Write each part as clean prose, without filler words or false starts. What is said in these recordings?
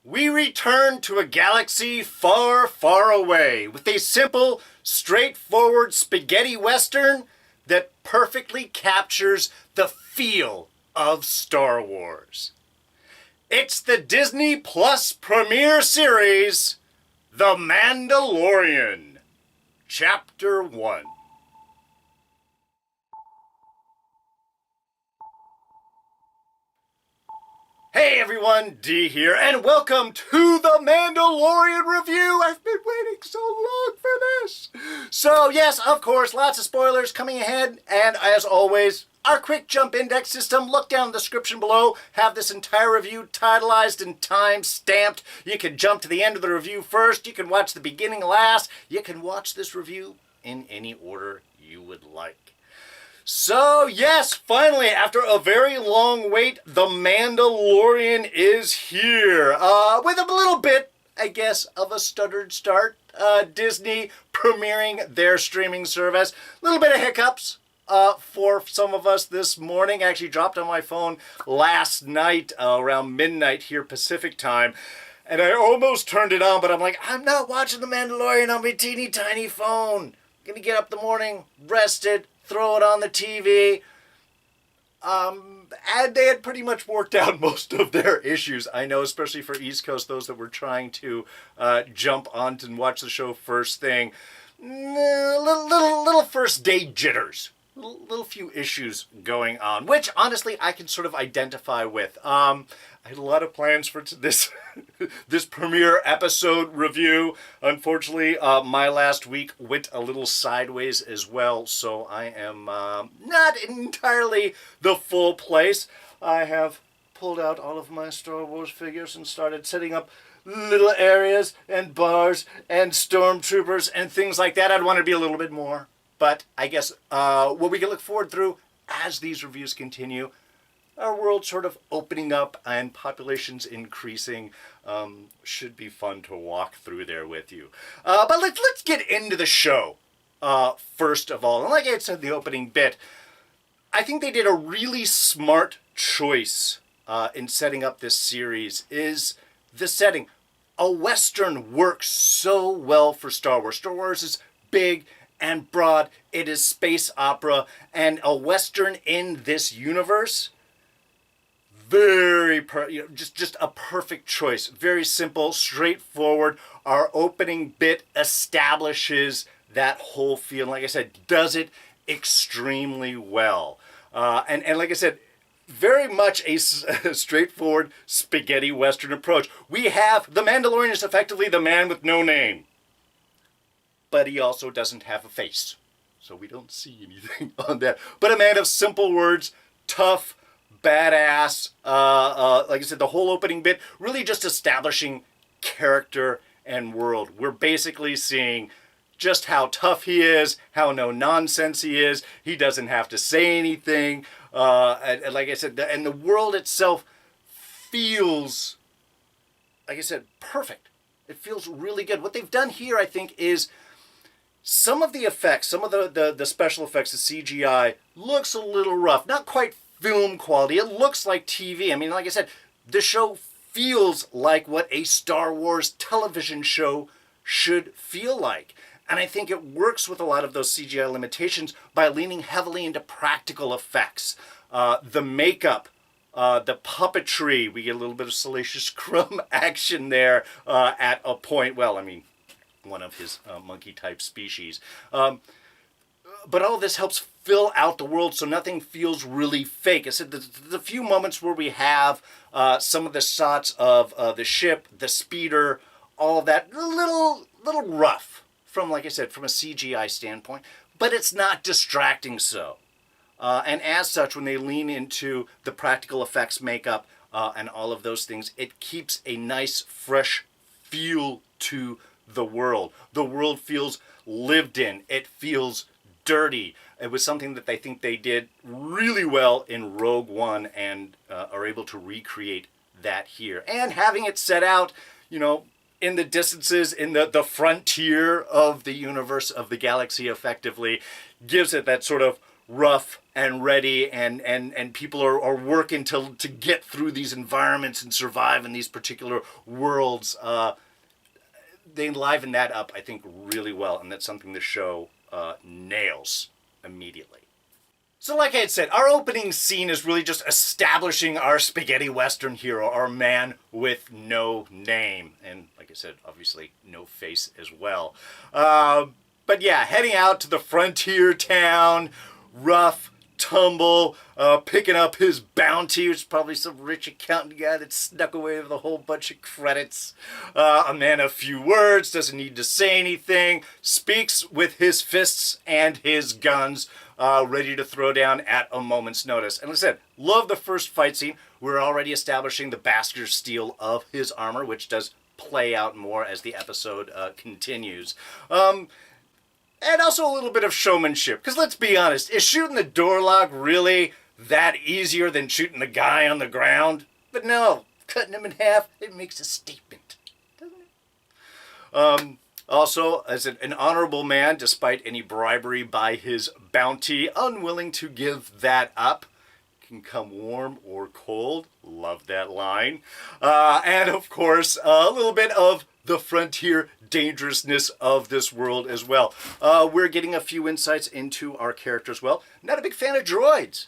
We return to a galaxy far, far away with a simple, straightforward spaghetti western that perfectly captures the feel of Star Wars. It's the Disney Plus premiere series, The Mandalorian, Chapter 1. Hey everyone, D here, and welcome to the Mandalorian review. I've been waiting so long for this. So yes, of course, lots of spoilers coming ahead, and as always, our quick jump index system. Look down in the description below, have this entire review titleized and time-stamped. You can jump to the end of the review first, you can watch the beginning last, you can watch this review in any order you would like. So yes, finally, after a very long wait, The Mandalorian is here. With a little bit, I guess, of a stuttered start. Disney premiering their streaming service. A little bit of hiccups for some of us this morning. Actually dropped on my phone last night around midnight here Pacific time. And I almost turned it on, but I'm like, I'm not watching The Mandalorian on my teeny tiny phone. Gonna get up in the morning, rested, throw it on the TV. And they had pretty much worked out most of their issues. I know, especially for East Coast, those that were trying to jump on and watch the show first thing. Little first day jitters. Little few issues going on, which honestly I can sort of identify with. I had a lot of plans for this this premiere episode review. Unfortunately, my last week went a little sideways as well, so I am not entirely the full place. I have pulled out all of my Star Wars figures and started setting up little areas and bars and stormtroopers and things like that. I'd want to be a little bit more, but I guess what we can look forward through as these reviews continue, our world sort of opening up and populations increasing, should be fun to walk through there with you. But let's get into the show first of all. And like I said in the opening bit, I think they did a really smart choice in setting up this series. Is the setting. A Western works so well for Star Wars. Star Wars is big and broad. It is space opera, and a Western in this universe, just a perfect choice. Very simple, straightforward. Our opening bit establishes that whole feel. Like I said, does it extremely well. And like I said, very much a straightforward spaghetti Western approach. We have the Mandalorian is effectively the man with no name, but he also doesn't have a face, so we don't see anything on that. But a man of simple words, tough, badass. Like I said, the whole opening bit really just establishing character and world. We're basically seeing just how tough he is, how no nonsense he is. He doesn't have to say anything. And like I said, and the world itself feels, like I said, perfect. It feels really good. What they've done here, I think, is some of the effects, some of the special effects, the CGI, looks a little rough. Not quite film quality. It looks like TV. I mean, like I said, the show feels like what a Star Wars television show should feel like. And I think it works with a lot of those CGI limitations by leaning heavily into practical effects. The makeup, the puppetry, we get a little bit of Salacious Crumb action there at a point. Well, I mean, one of his monkey-type species. But all this helps fill out the world so nothing feels really fake. I said the few moments where we have some of the shots of the ship, the speeder, all of that, a little rough from, like I said, from a CGI standpoint, but it's not distracting so. And as such, when they lean into the practical effects makeup and all of those things, it keeps a nice, fresh feel to the world. The world feels lived in. It feels dirty. It was something that I think they did really well in Rogue One and are able to recreate that here. And having it set out, you know, in the distances, in the frontier of the universe, of the galaxy, effectively, gives it that sort of rough and ready, and people are working to get through these environments and survive in these particular worlds. They enliven that up, I think, really well, and that's something the show nails immediately. So like I had said, our opening scene is really just establishing our spaghetti western hero, our man with no name. And like I said, obviously no face as well. But yeah, heading out to the frontier town, rough, tumble, picking up his bounty, which is probably some rich accountant guy that snuck away with a whole bunch of credits. A man of few words, doesn't need to say anything, speaks with his fists and his guns, ready to throw down at a moment's notice. And like I said, love the first fight scene. We're already establishing the bastard steel of his armor, which does play out more as the episode continues. And also a little bit of showmanship. Because let's be honest, is shooting the door lock really that easier than shooting the guy on the ground? But no, cutting him in half, it makes a statement, doesn't it? Also, as an honorable man, despite any bribery by his bounty, unwilling to give that up. Can come warm or cold. Love that line. And of course, a little bit of the frontier dangerousness of this world as well. We're getting a few insights into our character as well. Not a big fan of droids.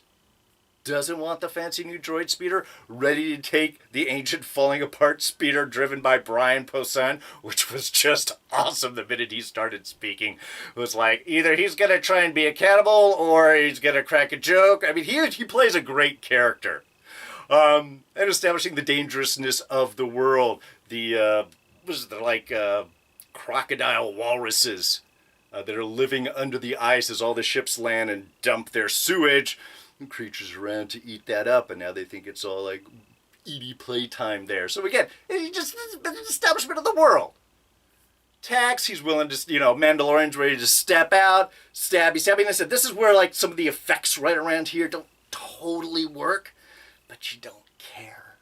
Doesn't want the fancy new droid speeder. Ready to take the ancient falling apart speeder driven by Brian Posehn, which was just awesome the minute he started speaking. It was like, either he's going to try and be a cannibal or he's going to crack a joke. I mean, he plays a great character. And establishing the dangerousness of the world. The, crocodile walruses that are living under the ice as all the ships land and dump their sewage. And creatures around to eat that up, and now they think it's all like Edie playtime there. So again, it's just an establishment of the world. Tax, he's willing to, Mandalorian's ready to step out, stabby. And I said, this is where like some of the effects right around here don't totally work, but you don't care.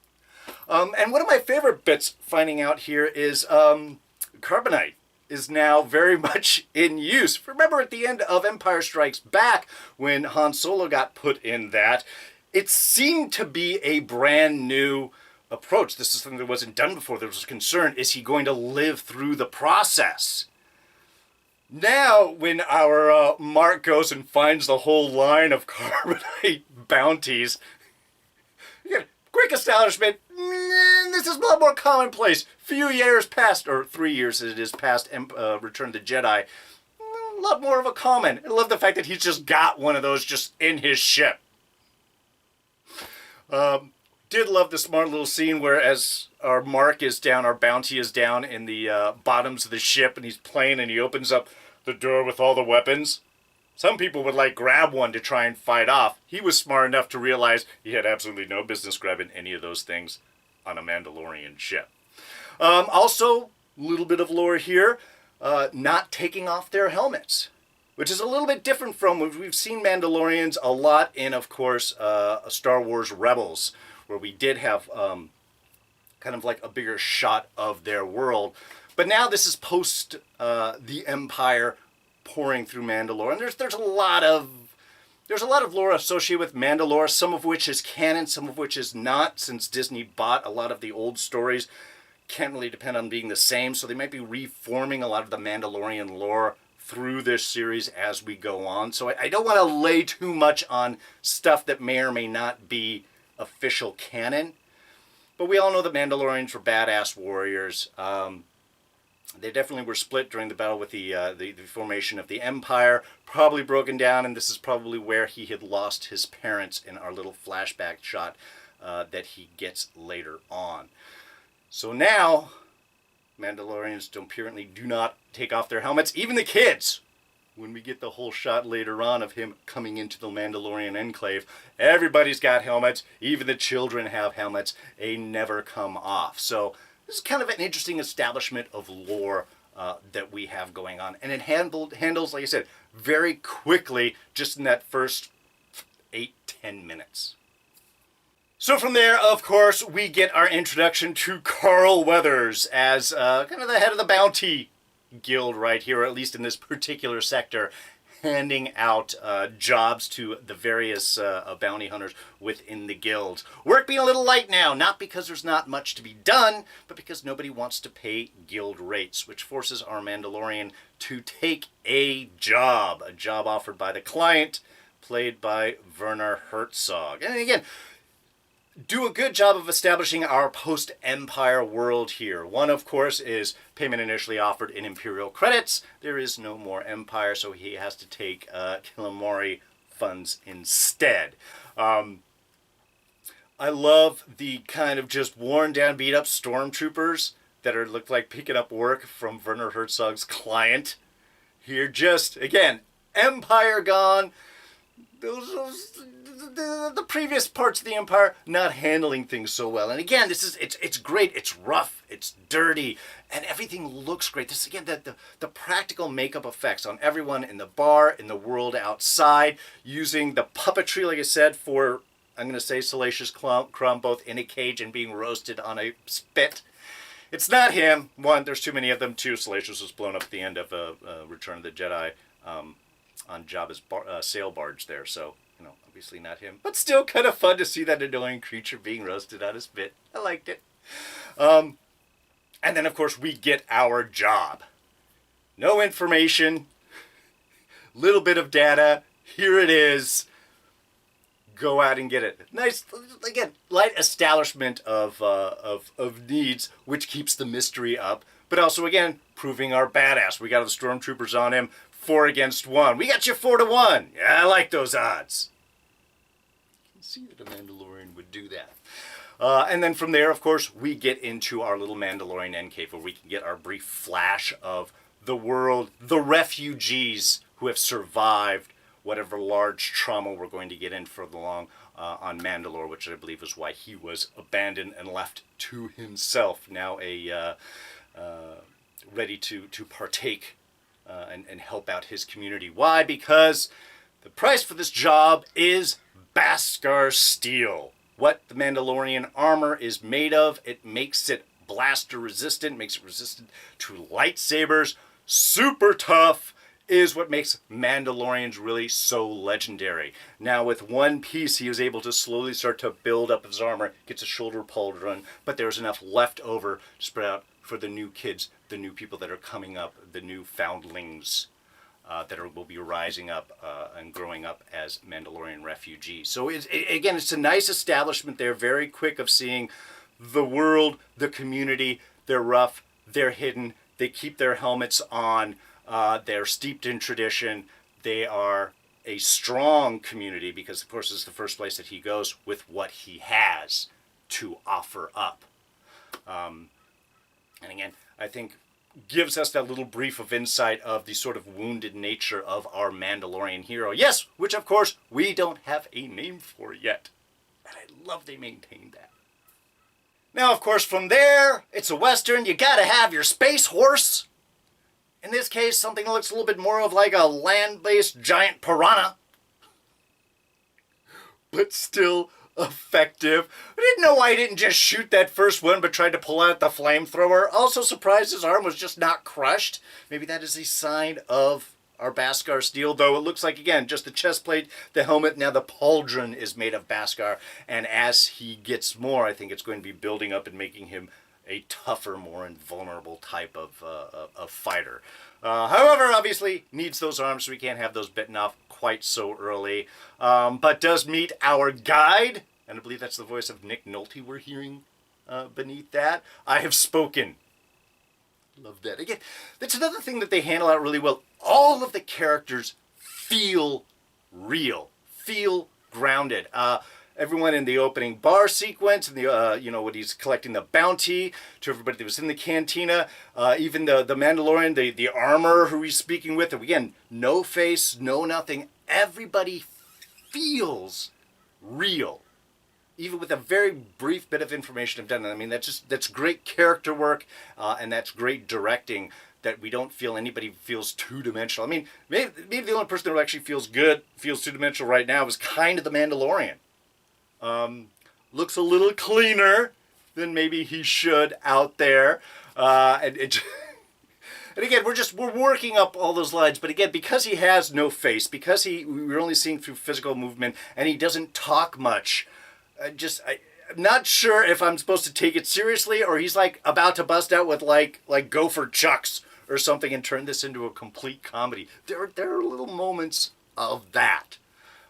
And one of my favorite bits finding out here is carbonite is now very much in use. Remember at the end of Empire Strikes Back, when Han Solo got put in that, it seemed to be a brand new approach. This is something that wasn't done before. There was a concern, is he going to live through the process? Now, when our Mark goes and finds the whole line of carbonite bounties, again, quick establishment, this is a lot more commonplace. Few years past, or 3 years as it is past Return of the Jedi, a lot more of a common. I love the fact that he's just got one of those just in his ship. Did love the smart little scene where as our Mark is down, our bounty is down in the bottoms of the ship, and he's playing and he opens up the door with all the weapons. Some people would grab one to try and fight off. He was smart enough to realize he had absolutely no business grabbing any of those things on a Mandalorian ship. Also, a little bit of lore here, not taking off their helmets, which is a little bit different from what we've seen Mandalorians a lot in, of course, Star Wars Rebels, where we did have kind of like a bigger shot of their world. But now this is post the Empire pouring through Mandalore, and there's a lot of lore associated with Mandalore, some of which is canon, some of which is not, since Disney bought a lot of the old stories. Can't really depend on being the same, so they might be reforming a lot of the Mandalorian lore through this series as we go on. So I don't want to lay too much on stuff that may or may not be official canon, but we all know that Mandalorians were badass warriors. They definitely were split during the battle with the formation of the Empire, probably broken down, and this is probably where he had lost his parents in our little flashback shot that he gets later on. So now, Mandalorians apparently do not take off their helmets, even the kids. When we get the whole shot later on of him coming into the Mandalorian enclave, everybody's got helmets, even the children have helmets, they never come off. So this is kind of an interesting establishment of lore that we have going on. And it handles, like I said, very quickly, just in that first 8-10 minutes. So from there, of course, we get our introduction to Carl Weathers as kind of the head of the bounty guild right here, or at least in this particular sector. handing out jobs to the various bounty hunters within the guilds. Work being a little light now, not because there's not much to be done, but because nobody wants to pay guild rates, which forces our Mandalorian to take a job offered by the client, played by Werner Herzog. And again, do a good job of establishing our post-Empire world here. One, of course, is payment initially offered in Imperial credits. There is no more Empire, so he has to take Kilamari funds instead. I love the kind of just worn-down, beat-up stormtroopers that look like picking up work from Werner Herzog's client. Here, just, again, Empire gone. The previous parts of the Empire not handling things so well. And again, it's great. It's rough. It's dirty. And everything looks great. This, again, the practical makeup effects on everyone in the bar, in the world outside, using the puppetry, like I said, for, I'm going to say, Salacious Crumb, both in a cage and being roasted on a spit. It's not him. One, there's too many of them. Two, Salacious was blown up at the end of Return of the Jedi on Jabba's sail barge there. So, obviously not him. But still kind of fun to see that annoying creature being roasted on a spit. I liked it. And then, of course, we get our job. No information. Little bit of data. Here it is. Go out and get it. Nice, again, light establishment of needs, which keeps the mystery up. But also, again, proving our badass. We got the stormtroopers on him. 4 against 1. We got you 4-1. Yeah, I like those odds. You can see that a Mandalorian would do that. And then from there, of course, we get into our little Mandalorian end cave where we can get our brief flash of the world, the refugees who have survived whatever large trauma we're going to get in further along on Mandalore, which I believe is why he was abandoned and left to himself. Now ready to partake and help out his community. Why? Because the price for this job is Beskar steel. What the Mandalorian armor is made of, it makes it blaster resistant, makes it resistant to lightsabers. Super tough is what makes Mandalorians really so legendary. Now with one piece, he was able to slowly start to build up his armor, gets a shoulder pauldron, but there's enough left over to spread out for the new kids, the new people that are coming up, the new foundlings that will be rising up and growing up as Mandalorian refugees. So again, it's a nice establishment there, very quick of seeing the world, the community. They're rough, they're hidden, they keep their helmets on, they're steeped in tradition, they are a strong community because, of course, this is the first place that he goes with what he has to offer up. And again, I think gives us that little brief of insight of the sort of wounded nature of our Mandalorian hero. Yes, which of course we don't have a name for yet. And I love they maintained that. Now, of course, from there, it's a Western. You gotta have your space horse. In this case, something that looks a little bit more of like a land-based giant piranha. But still effective. I didn't know why he didn't just shoot that first one, but tried to pull out the flamethrower. Also surprised his arm was just not crushed. Maybe that is a sign of our Beskar steel, though it looks like, again, just the chest plate, the helmet. Now the pauldron is made of Beskar, and as he gets more, I think it's going to be building up and making him a tougher, more invulnerable type of fighter. However, obviously, needs those arms, so we can't have those bitten off quite so early. But does meet our guide, and I believe that's the voice of Nick Nolte we're hearing beneath that. I have spoken. Love that. Again, that's another thing that they handle out really well. All of the characters feel real, feel grounded. Everyone in the opening bar sequence, and the when he's collecting the bounty, to everybody that was in the cantina, even the Mandalorian, the armor who he's speaking with, and again, no face, no nothing. Everybody feels real, even with a very brief bit of information I've done. I mean, that's great character work, and that's great directing. That we don't feel anybody feels two-dimensional. I mean, maybe the only person that actually feels two-dimensional right now is kind of the Mandalorian. Looks a little cleaner than maybe he should out there. And again, we're working up all those lines, but again, because he has no face, because we're only seeing through physical movement, and he doesn't talk much, I'm not sure if I'm supposed to take it seriously, or he's like about to bust out with like Gopher Chucks or something and turn this into a complete comedy. There are little moments of that.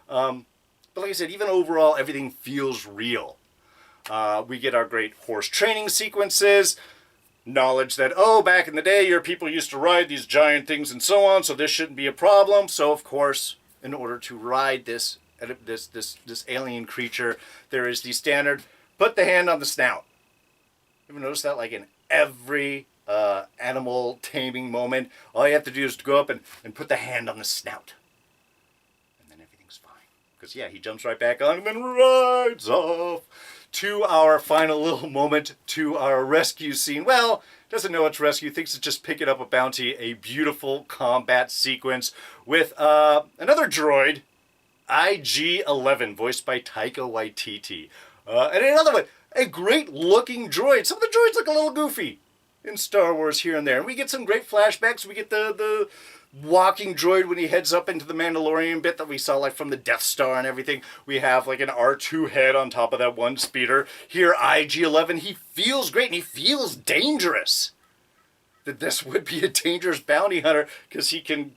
But like I said, even overall, everything feels real. We get our great horse training sequences, knowledge that, oh, back in the day, your people used to ride these giant things and so on, so this shouldn't be a problem. So, of course, in order to ride this alien creature, there is the standard, put the hand on the snout. You ever notice that, like, in every animal taming moment, all you have to do is to go up and put the hand on the snout. And then everything's fine. Because, yeah, he jumps right back on and then rides off to our final little moment, to our rescue scene. Well, doesn't know it's rescue, thinks it's just picking up a bounty. A beautiful combat sequence with another droid, IG-11, voiced by Taika Waititi. And another one, a great looking droid. Some of the droids look a little goofy in Star Wars here and there. And we get some great flashbacks. We get the walking droid when he heads up into the Mandalorian bit that we saw like from the Death Star and everything. We have like an R2 head on top of that one speeder. Here, IG-11, he feels great and he feels dangerous. That this would be a dangerous bounty hunter because he can,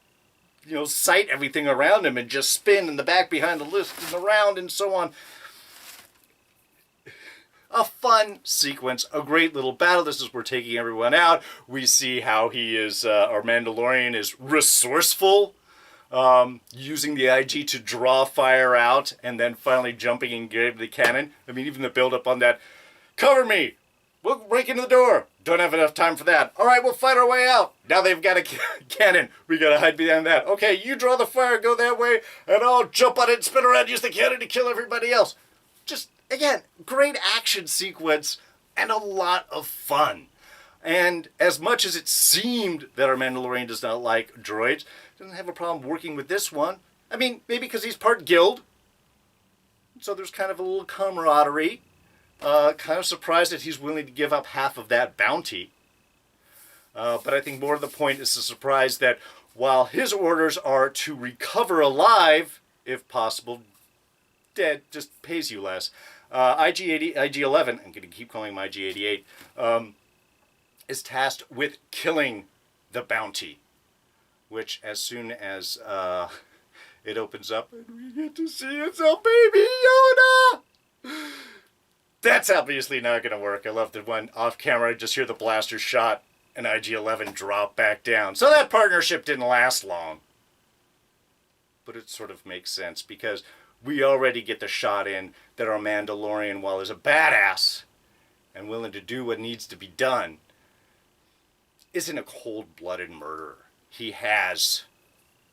sight everything around him and just spin in the back behind the list and around and so on. A fun sequence, a great little battle. This is we're taking everyone out. We see how he is, our Mandalorian is resourceful, using the IG to draw fire out, and then finally jumping and getting the cannon. I mean, even the build-up on that. Cover me! We'll break into the door. Don't have enough time for that. All right, we'll fight our way out. Now they've got a cannon. We gotta hide behind that. Okay, you draw the fire, go that way, and I'll jump on it, spin around, use the cannon to kill everybody else. Just, again, great action sequence and a lot of fun. And as much as it seemed that our Mandalorian does not like droids, doesn't have a problem working with this one. I mean, maybe because he's part guild. So there's kind of a little camaraderie. Kind of surprised that he's willing to give up half of that bounty. But I think more of the point is the surprise that while his orders are to recover alive, if possible, dead just pays you less. IG-11, I'm going to keep calling him IG-88, is tasked with killing the bounty, which as soon as it opens up and we get to see it's a baby Yoda, that's obviously not going to work. I love that when off camera I just hear the blaster shot and IG-11 drop back down. So that partnership didn't last long. But it sort of makes sense because we already get the shot in that our Mandalorian, while is a badass and willing to do what needs to be done, isn't a cold-blooded murderer. He has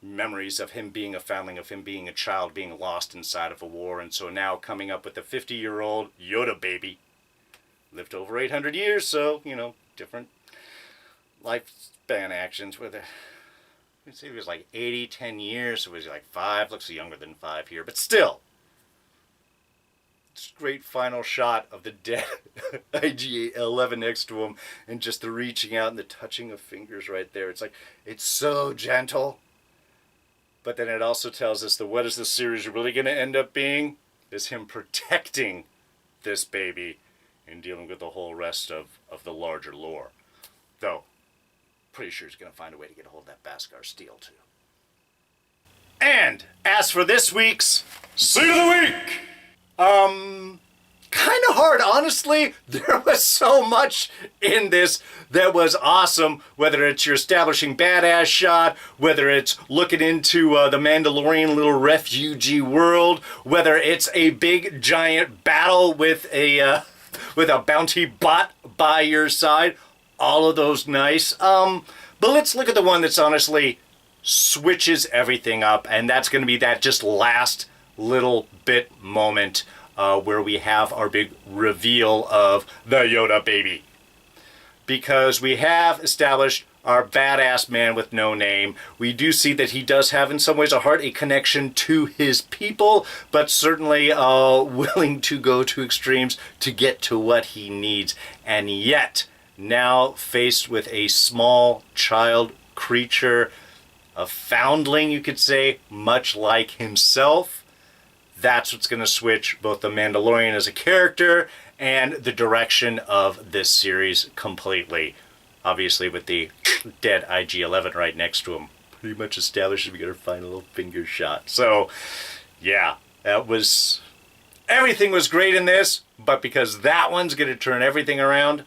memories of him being a foundling, of him being a child, being lost inside of a war, and so now coming up with a 50-year-old Yoda baby. Lived over 800 years, so, different lifespan actions with it. I'd say he was like 80, 10 years, so he was like 5, looks younger than 5 here, but still. It's a great final shot of the dead IG-11 next to him, and just the reaching out and the touching of fingers right there. It's like, it's so gentle. But then it also tells us that what is this series really going to end up being? Is him protecting this baby and dealing with the whole rest of the larger lore. Though, pretty sure he's going to find a way to get a hold of that Beskar steel too. And as for this week's Scene of the Week, kind of hard, honestly. There was so much in this that was awesome, whether it's your establishing badass shot, whether it's looking into the Mandalorian little refugee world, whether it's a big giant battle with a bounty bot by your side. All of those nice. But let's look at the one that's honestly switches everything up, and that's going to be that just last little bit moment where we have our big reveal of the Yoda baby. Because we have established our badass man with no name. We do see that he does have in some ways a heart, a connection to his people, but certainly willing to go to extremes to get to what he needs. And yet, now faced with a small child creature, a foundling, you could say, much like himself. That's what's going to switch both the Mandalorian as a character and the direction of this series completely. Obviously, with the dead IG-11 right next to him, pretty much established we got our final little finger shot. So, yeah, everything was great in this, but because that one's going to turn everything around,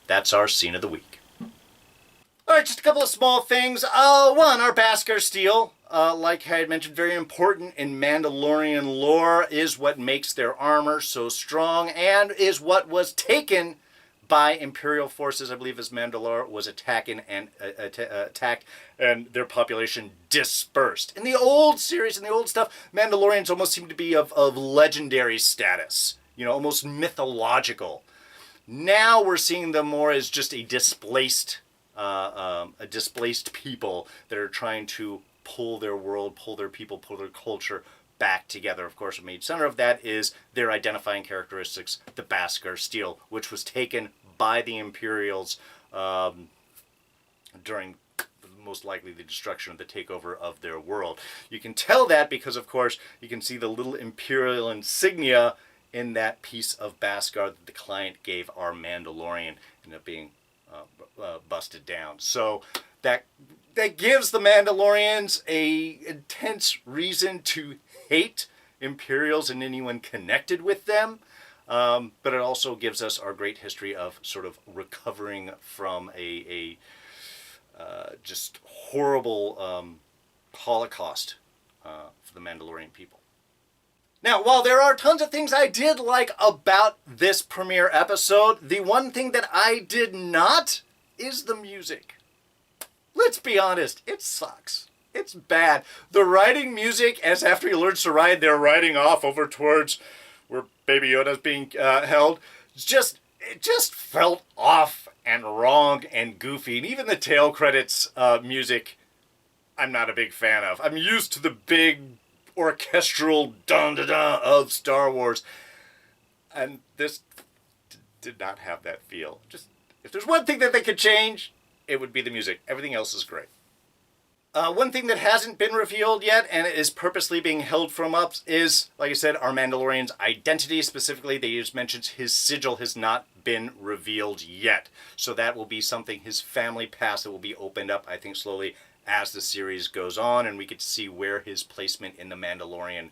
that's our scene of the week. All right, just a couple of small things. One, our Beskar steel, like I had mentioned, very important in Mandalorian lore, is what makes their armor so strong and is what was taken by Imperial forces, I believe, as Mandalore was attacked and their population dispersed. In the old series, in the old stuff, Mandalorians almost seem to be of legendary status, almost mythological. Now we're seeing them more as just a displaced people that are trying to pull their world, pull their people, pull their culture back together. Of course, a major center of that is their identifying characteristics, the Beskar steel, which was taken by the Imperials during most likely the destruction of the takeover of their world. You can tell that because, of course, you can see the little Imperial insignia in that piece of Beskar that the client gave our Mandalorian, ended up being busted down. So that gives the Mandalorians a intense reason to hate Imperials and anyone connected with them. But it also gives us our great history of sort of recovering from a just horrible Holocaust for the Mandalorian people. Now, while there are tons of things I did like about this premiere episode, the one thing that I did not is the music. Let's be honest, it sucks. It's bad. The riding music, as after he learns to ride, they're riding off over towards where Baby Yoda's being held. It just felt off and wrong and goofy. And even the tail credits music, I'm not a big fan of. I'm used to the big orchestral dun-da-da of Star Wars. And this did not have that feel. Just, if there's one thing that they could change, it would be the music. Everything else is great. One thing that hasn't been revealed yet and is purposely being held from us is, like I said, our Mandalorian's identity. Specifically, they just mentioned his sigil has not been revealed yet. So that will be something, his family past, that will be opened up, I think, slowly as the series goes on, and we get to see where his placement in the Mandalorian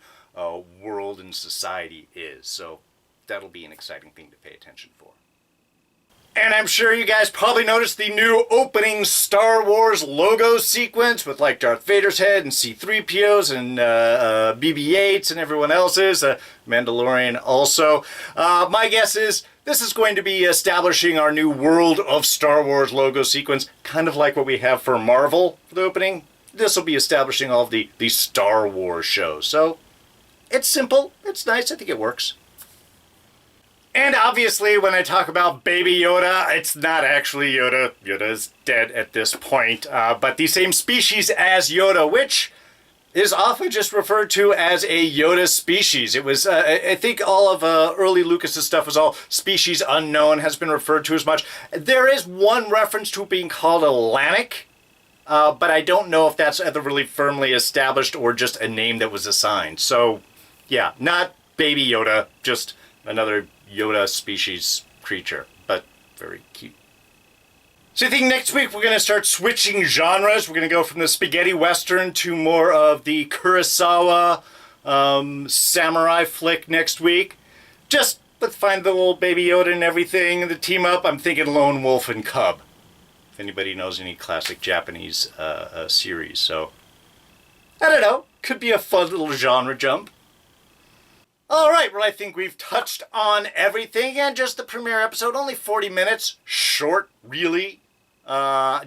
world and society is. So that'll be an exciting thing to pay attention for. And I'm sure you guys probably noticed the new opening Star Wars logo sequence with like Darth Vader's head and C-3PO's and BB-8s and everyone else's. Mandalorian also. My guess is this is going to be establishing our new World of Star Wars logo sequence, kind of like what we have for Marvel for the opening. This will be establishing all of the Star Wars shows. So it's simple. It's nice. I think it works. And obviously, when I talk about Baby Yoda, it's not actually Yoda. Yoda is dead at this point. But the same species as Yoda, which is often just referred to as a Yoda species. It was, I think all of early Lucas's stuff was all species unknown, has been referred to as much. There is one reference to it being called a Lanik, but I don't know if that's ever really firmly established or just a name that was assigned. So, yeah, not Baby Yoda, just another Yoda species creature, but very cute. So I think next week we're going to start switching genres. We're going to go from the spaghetti western to more of the Kurosawa samurai flick next week. Just let's find the little Baby Yoda and everything, the team up. I'm thinking Lone Wolf and Cub, if anybody knows any classic Japanese series. So, I don't know, could be a fun little genre jump. Alright, well I think we've touched on everything, and just the premiere episode, only 40 minutes, short, really.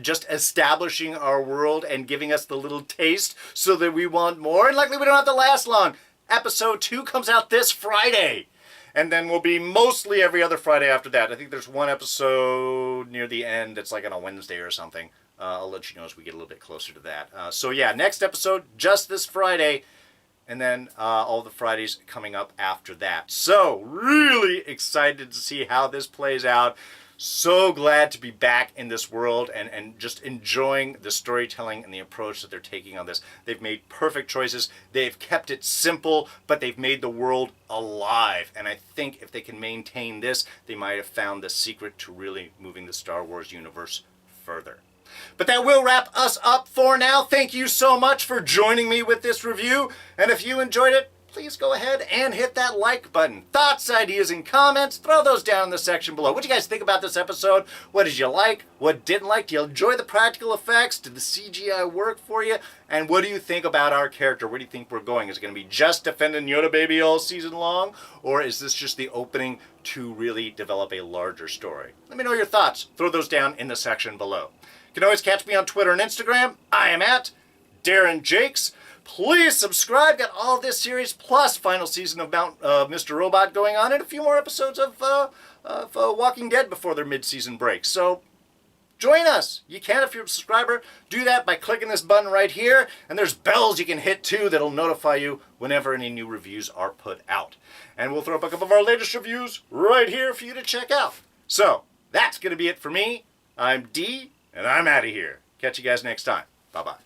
Just establishing our world and giving us the little taste so that we want more, and likely we don't have to last long. Episode 2 comes out this Friday, and then will be mostly every other Friday after that. I think there's one episode near the end that's like on a Wednesday or something. I'll let you know as we get a little bit closer to that. So yeah, next episode, just this Friday. And then all the Fridays coming up after that. So, really excited to see how this plays out. So glad to be back in this world and just enjoying the storytelling and the approach that they're taking on this. They've made perfect choices. They've kept it simple, but they've made the world alive. And I think if they can maintain this, they might have found the secret to really moving the Star Wars universe further. But that will wrap us up for now. Thank you so much for joining me with this review. And if you enjoyed it, please go ahead and hit that like button. Thoughts, ideas, and comments, throw those down in the section below. What do you guys think about this episode? What did you like? What didn't like? Do you enjoy the practical effects? Did the CGI work for you? And what do you think about our character? Where do you think we're going? Is it going to be just defending Yoda Baby all season long? Or is this just the opening to really develop a larger story? Let me know your thoughts. Throw those down in the section below. You can always catch me on Twitter and Instagram. I am at Darren Jakes. Please subscribe. Got all this series plus final season of Mr. Robot going on and a few more episodes of Walking Dead before their mid-season break. So join us. You can if you're a subscriber. Do that by clicking this button right here. And there's bells you can hit too that'll notify you whenever any new reviews are put out. And we'll throw up a couple of our latest reviews right here for you to check out. So that's going to be it for me. I'm D, and I'm out of here. Catch you guys next time. Bye-bye.